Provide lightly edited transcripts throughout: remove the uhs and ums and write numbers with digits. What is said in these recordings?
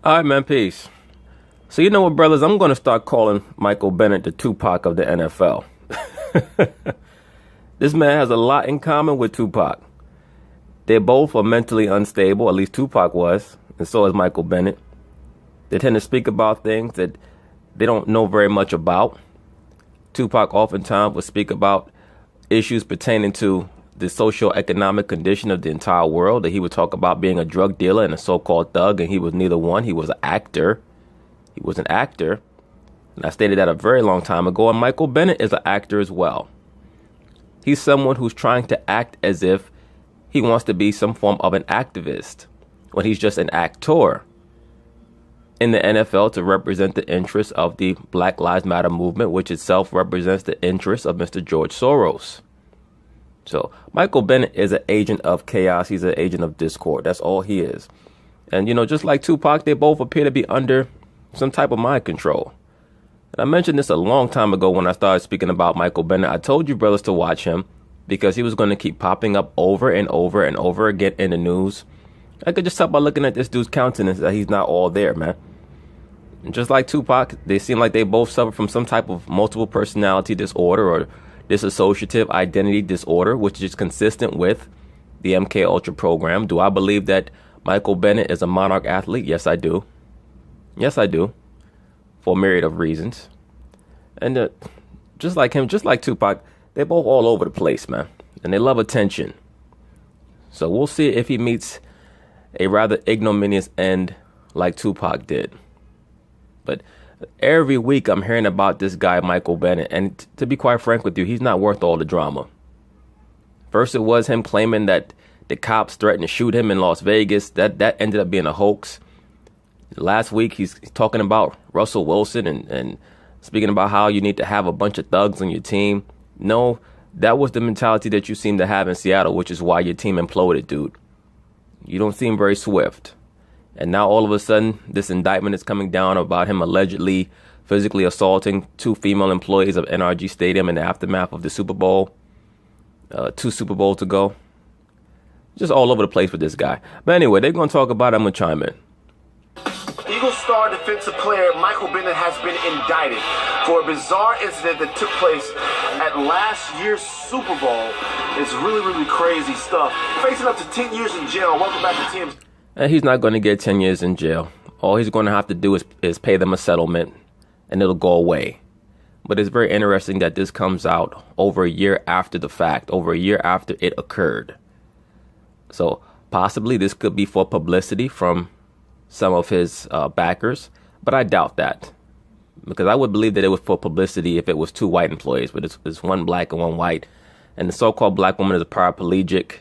All right, man, peace. So you know what, brothers? I'm going to start calling Michael Bennett the Tupac of the NFL. This man has a lot in common with Tupac. They both are mentally unstable, at least Tupac was, and so is Michael Bennett. They tend to speak about things that they don't know very much about. Tupac oftentimes would speak about issues pertaining to the socio-economic condition of the entire world, that he would talk about being a drug dealer and a so-called thug, and he was neither one. He was an actor. He was an actor. And I stated that a very long time ago, and Michael Bennett is an actor as well. He's someone who's trying to act as if he wants to be some form of an activist when he's just an actor in the NFL to represent the interests of the Black Lives Matter movement, which itself represents the interests of Mr. George Soros. So Michael Bennett is an agent of chaos. He's an agent of discord. That's all he is. And, you know, just like Tupac, they both appear to be under some type of mind control. And I mentioned this a long time ago when I started speaking about Michael Bennett. I told you brothers to watch him because he was going to keep popping up over and over and over again in the news. I could just tell by looking at this dude's countenance that he's not all there, man. And just like Tupac, they seem like they both suffer from some type of multiple personality disorder or dissociative identity disorder, which is consistent with the MK Ultra program. Do I believe that Michael Bennett is a monarch athlete? Yes, I do. Yes, I do. For a myriad of reasons. And just like him, just like Tupac, they're both all over the place, man. And they love attention. So we'll see if he meets a rather ignominious end like Tupac did. But every week I'm hearing about this guy, Michael Bennett. And to be quite frank with you, he's not worth all the drama. First, it was him claiming that the cops threatened to shoot him in Las Vegas. That ended up being a hoax. Last week, he's talking about Russell Wilson and speaking about how you need to have a bunch of thugs on your team. No, that was the mentality that you seem to have in Seattle, which is why your team imploded, dude. You don't seem very swift. And now all of a sudden, this indictment is coming down about him allegedly physically assaulting two female employees of NRG Stadium in the aftermath of the Super Bowl. 2 Super Bowls ago. Just all over the place with this guy. But anyway, they're going to talk about it. I'm going to chime in. Eagles star defensive player Michael Bennett has been indicted for a bizarre incident that took place at last year's Super Bowl. It's really crazy stuff. Facing up to 10 years in jail. Welcome back to TMZ. And he's not going to get 10 years in jail. All he's going to have to do is pay them a settlement, and it'll go away. But it's very interesting that this comes out over a year after the fact, over a year after it occurred. So possibly this could be for publicity from some of his backers, but I doubt that, because I would believe that it was for publicity if it was 2 white employees, but it's 1 black and 1 white, and the so-called black woman is a paraplegic.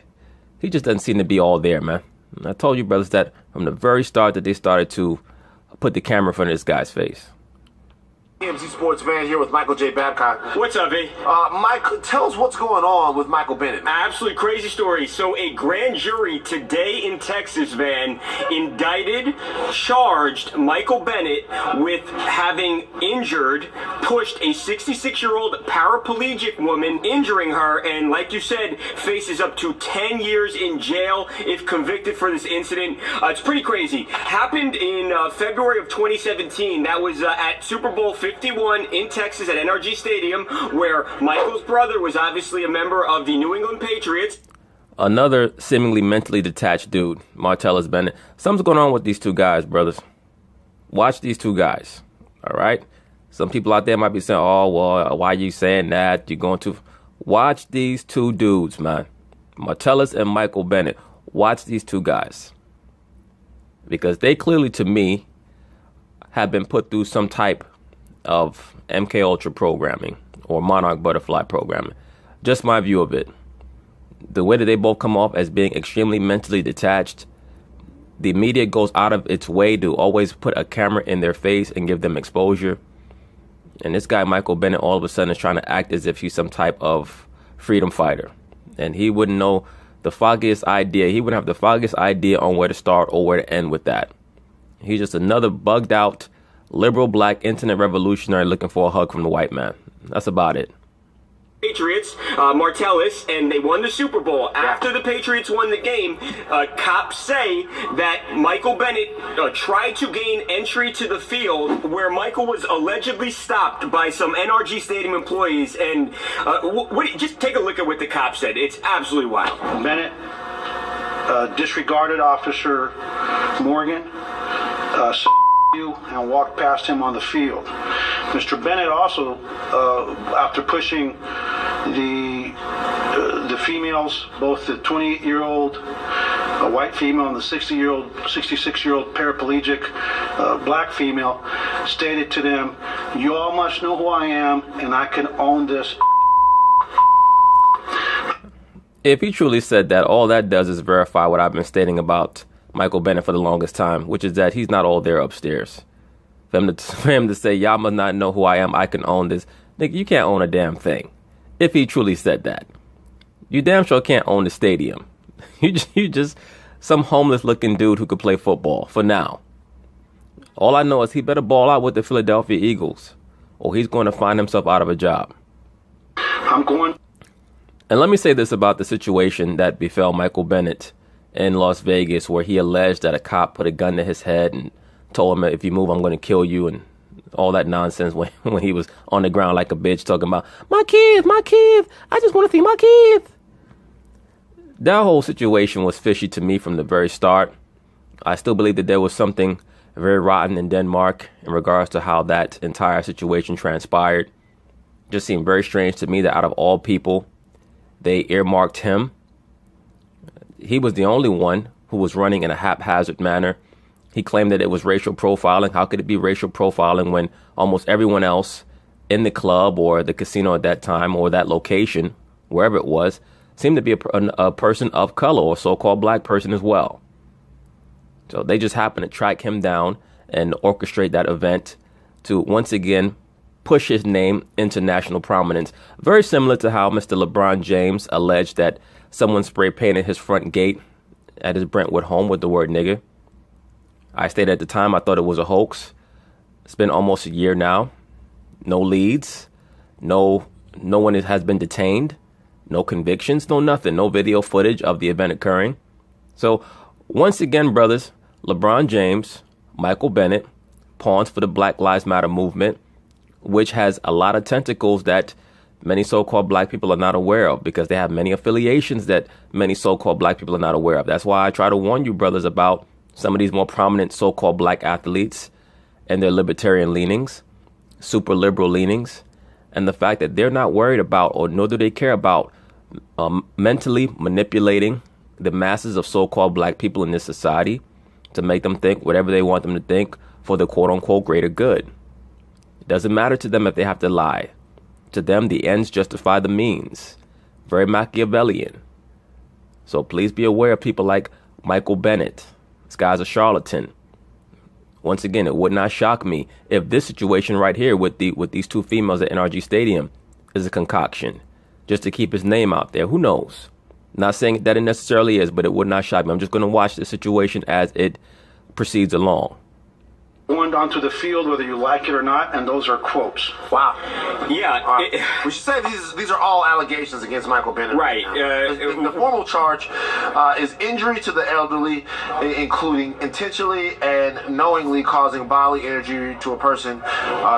He just doesn't seem to be all there, man. And I told you brothers that from the very start that they started to put the camera in front of this guy's face. TMZ Sports Van here with Michael J. Babcock. What's up, V? Michael, tell us what's going on with Michael Bennett. Absolutely crazy story. So a grand jury today in Texas, Van, indicted, charged Michael Bennett with having pushed a 66-year-old paraplegic woman, injuring her, and like you said, faces up to 10 years in jail if convicted for this incident. It's pretty crazy. Happened in February of 2017. That was at Super Bowl 51 in Texas at NRG Stadium, where Michael's brother was obviously a member of the New England Patriots. Another seemingly mentally detached dude, Martellus Bennett. Something's going on with these 2 guys, brothers. Watch these 2 guys, all right? Some people out there might be saying, oh, well, why are you saying that? You're going to... Watch these 2 dudes, man. Martellus and Michael Bennett. Watch these 2 guys. Because they clearly, to me, have been put through some type of MK Ultra programming or Monarch Butterfly programming. Just my view of it. The way that they both come off as being extremely mentally detached, the media goes out of its way to always put a camera in their face and give them exposure. And this guy, Michael Bennett, all of a sudden is trying to act as if he's some type of freedom fighter. And he wouldn't know the foggiest idea. He wouldn't have the foggiest idea on where to start or where to end with that. He's just another bugged out liberal black internet revolutionary looking for a hug from the white man. That's about it. Patriots, Martellus, and they won the Super Bowl. After the Patriots won the game, cops say that Michael Bennett tried to gain entry to the field where Michael was allegedly stopped by some NRG Stadium employees. And just take a look at what the cops said. It's absolutely wild. Bennett disregarded Officer Morgan, and walked past him on the field. Mr. Bennett also, after pushing the females, both the 28-year-old white female and the 66-year-old paraplegic black female, stated to them, "You all must know who I am, and I can own this." If he truly said that, all that does is verify what I've been stating about Michael Bennett for the longest time, which is that he's not all there upstairs. For him to say, "Y'all must not know who I am, I can own this." Nigga, you can't own a damn thing. If he truly said that. You damn sure can't own the stadium. You just some homeless looking dude who could play football, for now. All I know is he better ball out with the Philadelphia Eagles, or he's going to find himself out of a job. And let me say this about the situation that befell Michael Bennett in Las Vegas, where he alleged that a cop put a gun to his head and told him, "If you move, I'm going to kill you," and all that nonsense when he was on the ground like a bitch talking about, my kids, I just want to see my kids." That whole situation was fishy to me from the very start. I still believe that there was something very rotten in Denmark in regards to how that entire situation transpired. It just seemed very strange to me that out of all people, they earmarked him. He was the only one who was running in a haphazard manner. He claimed that it was racial profiling. How could it be racial profiling when almost everyone else in the club or the casino at that time or that location, wherever it was, seemed to be a person of color or so-called black person as well. So they just happened to track him down and orchestrate that event to once again push his name into national prominence. Very similar to how Mr. LeBron James alleged that someone spray painted his front gate at his Brentwood home with the word nigger. I stated at the time I thought it was a hoax. It's been almost a year now. No leads. No one has been detained. No convictions. No nothing. No video footage of the event occurring. So once again, brothers, LeBron James, Michael Bennett, pawns for the Black Lives Matter movement, which has a lot of tentacles that many so-called black people are not aware of, because they have many affiliations that many so-called black people are not aware of. That's why I try to warn you, brothers, about some of these more prominent so-called black athletes and their libertarian leanings, super liberal leanings, and the fact that they're not worried about, or nor do they care about, mentally manipulating the masses of so-called black people in this society to make them think whatever they want them to think for the quote-unquote greater good. It doesn't matter to them if they have to lie. To them, the ends justify the means. Very Machiavellian. So please be aware of people like Michael Bennett. This guy's a charlatan. Once again, it would not shock me if this situation right here with these two females at NRG Stadium is a concoction just to keep his name out there. Who knows? Not saying that it necessarily is, but it would not shock me. I'm just going to watch the situation as it proceeds along. Going onto the field, whether you like it or not, and those are quotes. Wow. Yeah. We should say these are all allegations against Michael Bennett. Right. The formal charge is injury to the elderly, including intentionally and knowingly causing bodily injury to a person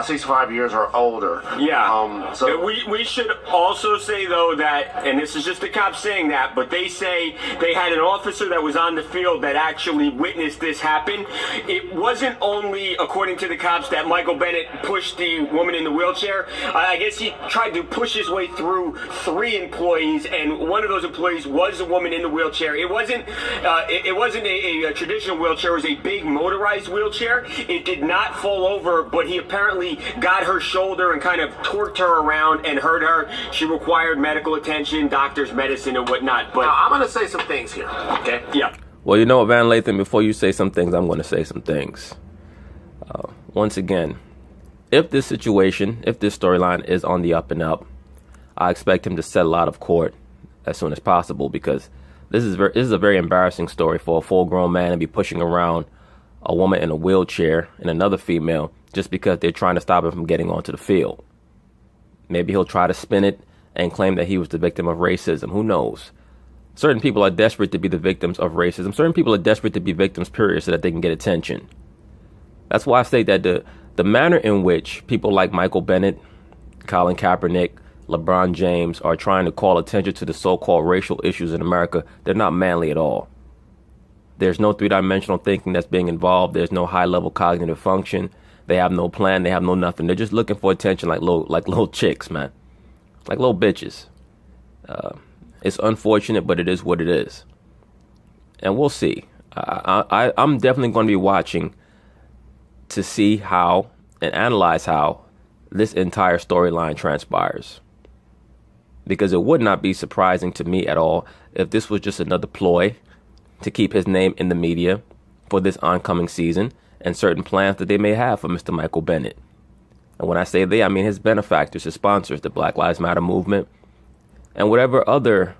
65 years or older. Yeah. So we should also say, though, that, and this is just the cops saying that, but they say they had an officer that was on the field that actually witnessed this happen. It wasn't only, according to the cops, that Michael Bennett pushed the woman in the wheelchair. I guess he tried to push his way through 3 employees, and one of those employees was a woman in the wheelchair. It wasn't a traditional wheelchair. It was a big motorized wheelchair. It did not fall over, but he apparently got her shoulder and kind of torqued her around and hurt her. She required medical attention, doctor's medicine, and whatnot. But now, I'm going to say some things here, okay? Yeah. Well, you know what, Van Lathan, before you say some things, I'm going to say some things. Once again, if this storyline is on the up and up, I expect him to settle out of court as soon as possible, because this is a very embarrassing story for a full-grown man to be pushing around a woman in a wheelchair and another female just because they're trying to stop him from getting onto the field. Maybe he'll try to spin it and claim that he was the victim of racism. Who knows? Certain people are desperate to be the victims of racism. Certain people are desperate to be victims, period, so that they can get attention. That's why I say that the manner in which people like Michael Bennett, Colin Kaepernick, LeBron James are trying to call attention to the so-called racial issues in America, they're not manly at all. There's no three-dimensional thinking that's being involved. There's no high-level cognitive function. They have no plan. They have no nothing. They're just looking for attention like little chicks, man. Like little bitches. It's unfortunate, but it is what it is. And we'll see. I'm definitely going to be watching to see how and analyze how this entire storyline transpires. Because it would not be surprising to me at all if this was just another ploy to keep his name in the media for this oncoming season and certain plans that they may have for Mr. Michael Bennett. And when I say they, I mean his benefactors, his sponsors, the Black Lives Matter movement, and whatever other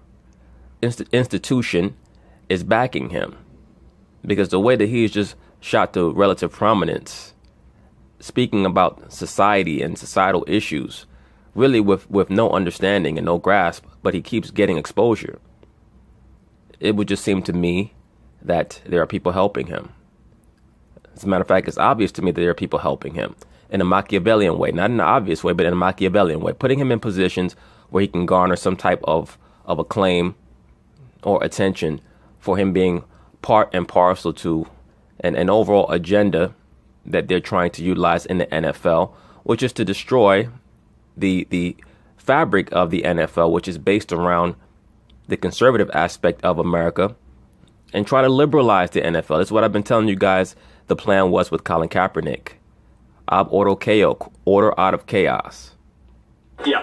institution is backing him. Because the way that he is just shot to relative prominence, speaking about society and societal issues, really with no understanding and no grasp, but he keeps getting exposure. It would just seem to me that there are people helping him. As a matter of fact, it's obvious to me that there are people helping him in a Machiavellian way, not in an obvious way, but in a Machiavellian way, putting him in positions where he can garner some type of acclaim or attention for him being part and parcel to an overall agenda that they're trying to utilize in the NFL, which is to destroy the fabric of the NFL, which is based around the conservative aspect of America, and try to liberalize the NFL. That's what I've been telling you guys the plan was with Colin Kaepernick. Ab ordo chaos, order out of chaos. Yeah.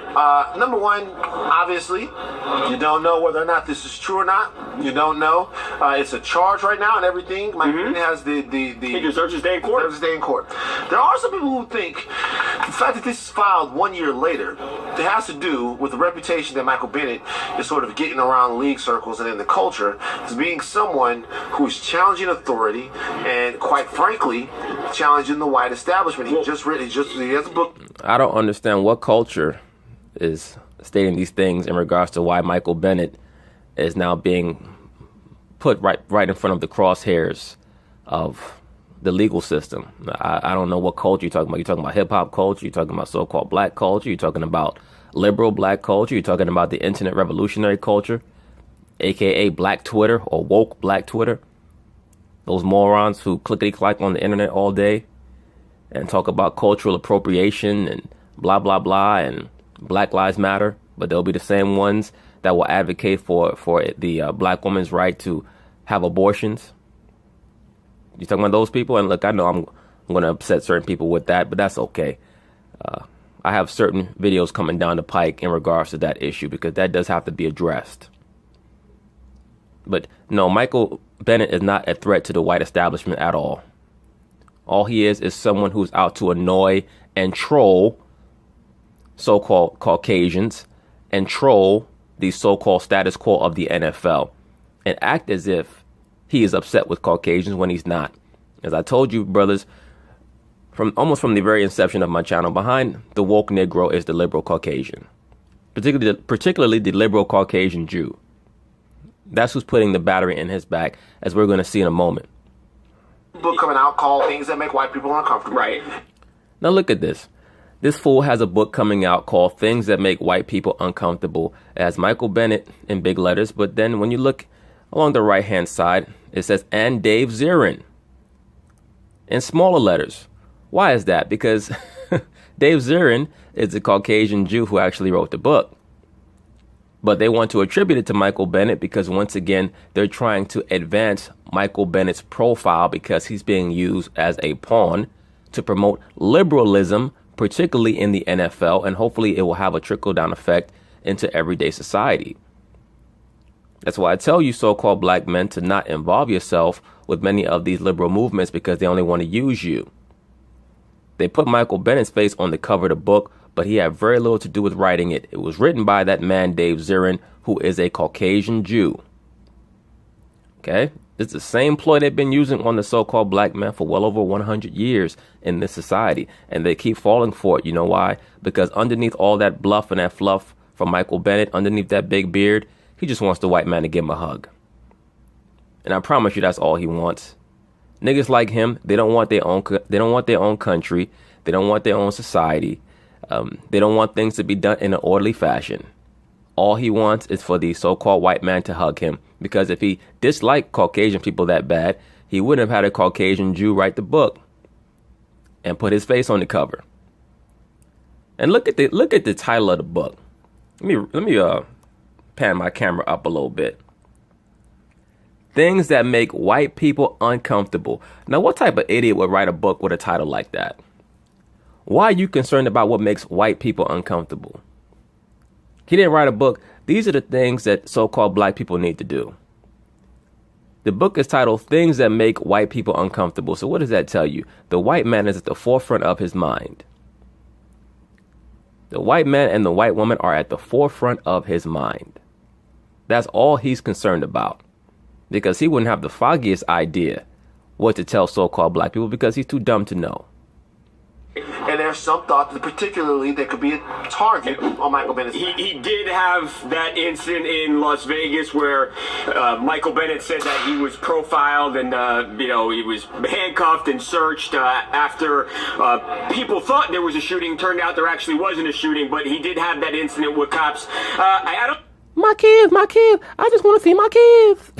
Number one, obviously, you don't know whether or not this is true or not. You don't know. It's a charge right now and everything. Mike Bennett has the He deserves his day in court. deserves his day in court. There are some people who think the fact that this is filed 1 year later, it has to do with the reputation that Michael Bennett is sort of getting around league circles and in the culture as being someone who is challenging authority and, quite frankly, challenging the white establishment. He has a book. I don't understand what culture is stating these things in regards to why Michael Bennett is now being put right in front of the crosshairs of the legal system. I don't know what culture you're talking about. You're talking about hip-hop culture. You're talking about so-called black culture. You're talking about liberal black culture. You're talking about the internet revolutionary culture, a.k.a. black Twitter or woke black Twitter. Those morons who clickety-clack on the internet all day and talk about cultural appropriation and blah, blah, blah, and Black Lives Matter, but they'll be the same ones that will advocate for the black woman's right to have abortions. You talking about those people? And look, I know I'm going to upset certain people with that, but that's okay. I have certain videos coming down the pike in regards to that issue because that does have to be addressed. But no, Michael Bennett is not a threat to the white establishment at all. All he is someone who's out to annoy and troll so-called Caucasians and troll the so-called status quo of the NFL and act as if he is upset with Caucasians when he's not. As I told you, brothers, from the very inception of my channel, behind the woke Negro is the liberal Caucasian, particularly the liberal Caucasian Jew. That's who's putting the battery in his back, as we're going to see in a moment. Book coming out called Things That Make White People Uncomfortable. Right. Now look at this. This fool has a book coming out called Things That Make White People Uncomfortable. It has Michael Bennett in big letters, but then when you look along the right-hand side, it says, and Dave Zirin in smaller letters. Why is that? Because Dave Zirin is a Caucasian Jew who actually wrote the book. But they want to attribute it to Michael Bennett because, once again, they're trying to advance Michael Bennett's profile because he's being used as a pawn to promote liberalism, particularly in the NFL, and hopefully it will have a trickle-down effect into everyday society. That's why I tell you so-called black men to not involve yourself with many of these liberal movements because they only want to use you. They put Michael Bennett's face on the cover of the book, but he had very little to do with writing it. It was written by that man, Dave Zirin, who is a Caucasian Jew. Okay? It's the same ploy they've been using on the so-called black man for well over 100 years in this society. And they keep falling for it. You know why? Because underneath all that bluff and that fluff from Michael Bennett underneath that big beard, he just wants the white man to give him a hug. And I promise you that's all he wants. Niggas like him, they don't want their own country. They don't want their own society. They don't want things to be done in an orderly fashion. All he wants is for the so-called white man to hug him. Because if he disliked Caucasian people that bad, he wouldn't have had a Caucasian Jew write the book and put his face on the cover. And look at the title of the book. Let me pan my camera up a little bit. Things that make white people uncomfortable. Now, what type of idiot would write a book with a title like that? Why are you concerned about what makes white people uncomfortable? He didn't write a book. These are the things that so-called black people need to do. The book is titled Things That Make White People Uncomfortable. So what does that tell you? The white man is at the forefront of his mind. The white man and the white woman are at the forefront of his mind. That's all he's concerned about. Because he wouldn't have the foggiest idea what to tell so-called black people because he's too dumb to know. And there's some thought that particularly there could be a target on Michael Bennett. He did have that incident in Las Vegas where Michael Bennett said that he was profiled and, he was handcuffed and searched after people thought there was a shooting. Turned out there actually wasn't a shooting, but he did have that incident with cops. I don't... My kids, I just want to see my kids.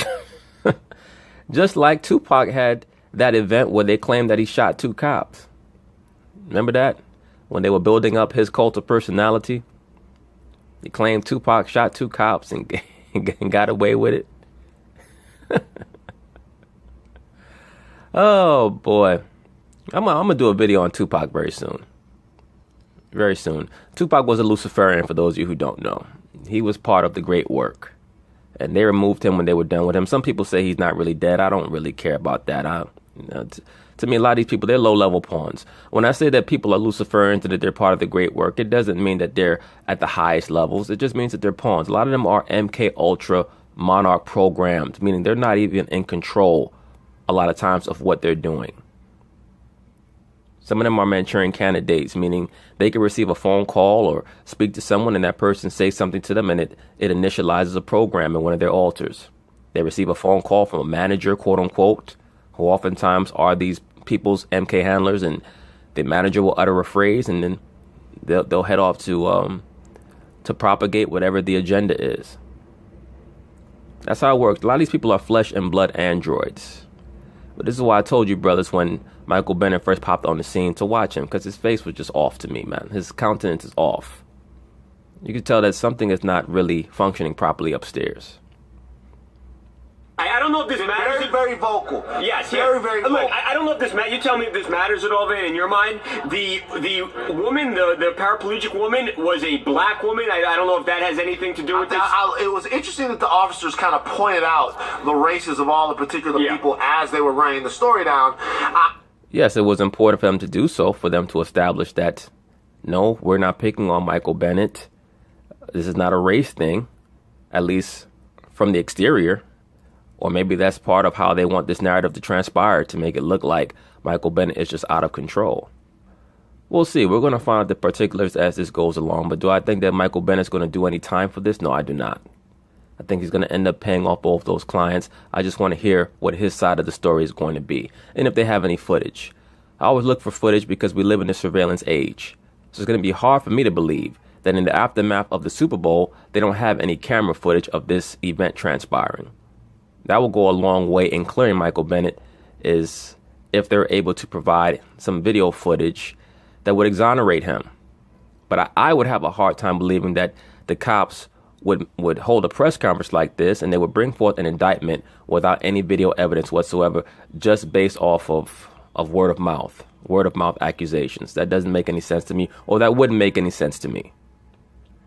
Just like Tupac had that event where they claimed that he shot 2 cops. Remember that? When they were building up his cult of personality? They claimed Tupac shot 2 cops and got away with it. Oh, boy. I'm gonna do a video on Tupac very soon. Very soon. Tupac was a Luciferian, for those of you who don't know. He was part of the great work. And they removed him when they were done with him. Some people say he's not really dead. I don't really care about that. To me, a lot of these people, they're low-level pawns. When I say that people are Luciferians and that they're part of the great work, it doesn't mean that they're at the highest levels. It just means that they're pawns. A lot of them are MK Ultra monarch programmed, meaning they're not even in control a lot of times of what they're doing. Some of them are Manchurian candidates, meaning they can receive a phone call or speak to someone and that person says something to them and it initializes a program in one of their altars. They receive a phone call from a manager, quote unquote, who oftentimes are these people's MK handlers, and the manager will utter a phrase and then they'll head off to propagate whatever the agenda is. That's how it works. A lot of these people are flesh and blood androids. But this is why I told you, brothers, when Michael Bennett first popped on the scene, to watch him, because his face was just off to me, man. His countenance is off. You can tell that something is not really functioning properly upstairs. I don't know if this matters. Very, very vocal. Yes, very, very vocal. Look, I don't know if this matters. You tell me if this matters at all, Van, in your mind. The woman, the paraplegic woman, was a black woman. I don't know if that has anything to do with this. It was interesting that the officers kind of pointed out the races of all the particular people as they were writing the story down. Yes, it was important for them to do so, for them to establish that, no, we're not picking on Michael Bennett. This is not a race thing, at least from the exterior. Or maybe that's part of how they want this narrative to transpire, to make it look like Michael Bennett is just out of control. We'll see. We're going to find out the particulars as this goes along. But do I think that Michael Bennett's going to do any time for this? No, I do not. I think he's going to end up paying off both those clients. I just want to hear what his side of the story is going to be, and if they have any footage. I always look for footage because we live in a surveillance age. So it's going to be hard for me to believe that in the aftermath of the Super Bowl, they don't have any camera footage of this event transpiring. That will go a long way in clearing Michael Bennett, is if they're able to provide some video footage that would exonerate him. But I would have a hard time believing that the cops would hold a press conference like this and they would bring forth an indictment without any video evidence whatsoever, just based off of word of mouth accusations. That doesn't make any sense to me, or that wouldn't make any sense to me.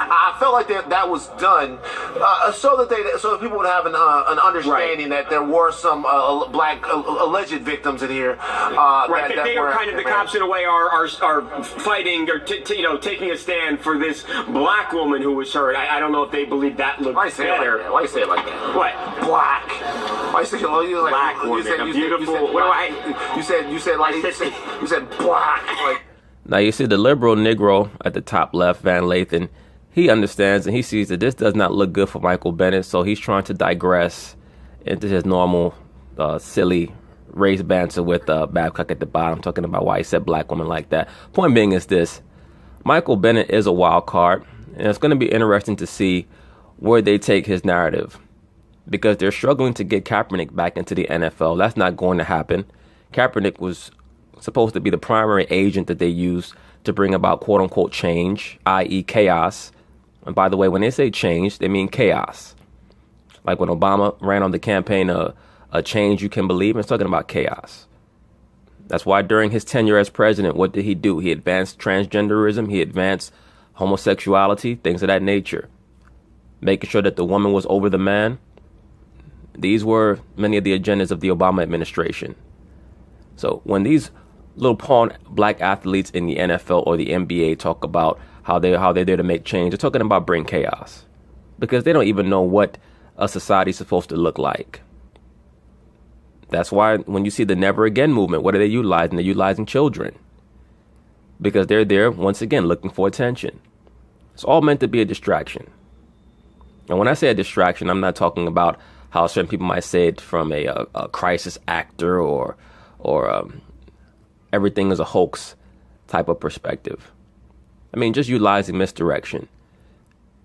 I felt like that was done so that people would have an understanding that there were some black alleged victims in here. Right, that they are kind of, the cops in a way are fighting or taking a stand for this black woman who was hurt. I don't know if they believe that looked better. Why you say it like that? What? Black. Why you say black woman? You said black. Now you see the liberal Negro at the top left, Van Lathan. he understands and he sees that this does not look good for Michael Bennett, so he's trying to digress into his normal silly race banter with Babcock at the bottom, talking about why he said black woman like that. Point being is this: Michael Bennett is a wild card, and it's going to be interesting to see where they take his narrative, because they're struggling to get Kaepernick back into the NFL. That's not going to happen. Kaepernick was supposed to be the primary agent that they used to bring about quote-unquote change, i.e. chaos. And by the way, when they say change, they mean chaos. Like when Obama ran on the campaign, a change you can believe, it's talking about chaos. That's why during his tenure as president, what did he do? He advanced transgenderism, he advanced homosexuality, things of that nature. Making sure that the woman was over the man. These were many of the agendas of the Obama administration. So when these little pawn black athletes in the NFL or the NBA talk about how they're there to make change, they're talking about bring chaos, because they don't even know what a society is supposed to look like. That's why when you see the Never Again movement, what are they utilizing? They're utilizing children, because they're there once again looking for attention. It's all meant to be a distraction. And when I say a distraction, I'm not talking about how certain people might say it from a crisis actor or everything is a hoax type of perspective. I mean, just utilizing misdirection.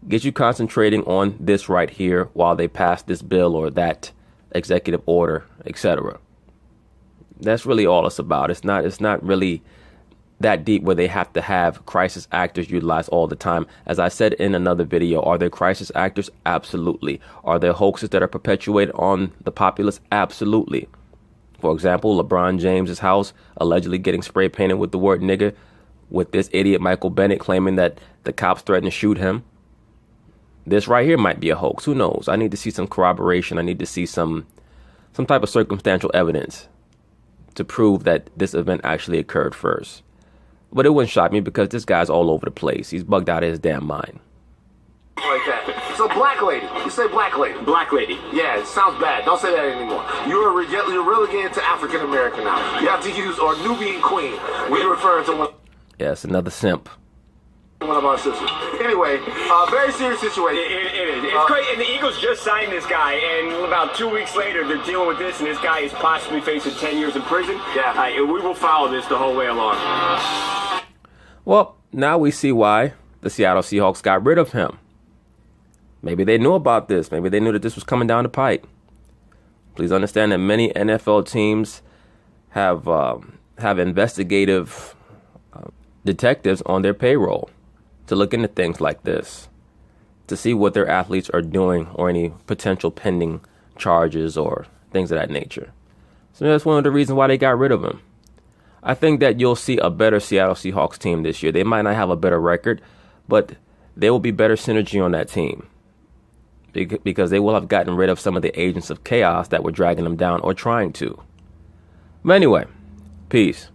Get you concentrating on this right here while they pass this bill or that executive order, etc. That's really all it's about. It's not really that deep where they have to have crisis actors utilized all the time. As I said in another video, are there crisis actors? Absolutely. Are there hoaxes that are perpetuated on the populace? Absolutely. For example, LeBron James's house allegedly getting spray painted with the word nigger, with this idiot Michael Bennett claiming that the cops threatened to shoot him. This right here might be a hoax. Who knows? I need to see some corroboration. I need to see some type of circumstantial evidence to prove that this event actually occurred first. But it wouldn't shock me, because this guy's all over the place. He's bugged out of his damn mind. Like that. So black lady. You say black lady. Black lady. Yeah, it sounds bad. Don't say that anymore. You're relegated to African American now. You have to use or Nubian queen when you're referring to one. Yes, another simp. One of our sisters. Anyway, very serious situation. It is. It's crazy. And the Eagles just signed this guy, and about 2 weeks later, they're dealing with this, and this guy is possibly facing 10 years in prison. Yeah. We will follow this the whole way along. Well, now we see why the Seattle Seahawks got rid of him. Maybe they knew about this. Maybe they knew that this was coming down the pike. Please understand that many NFL teams have investigative detectives on their payroll to look into things like this, to see what their athletes are doing or any potential pending charges or things of that nature. So that's one of the reasons why they got rid of him. I think that you'll see a better Seattle Seahawks team this year. They might not have a better record, but there will be better synergy on that team, because they will have gotten rid of some of the agents of chaos that were dragging them down or trying to. But anyway, peace.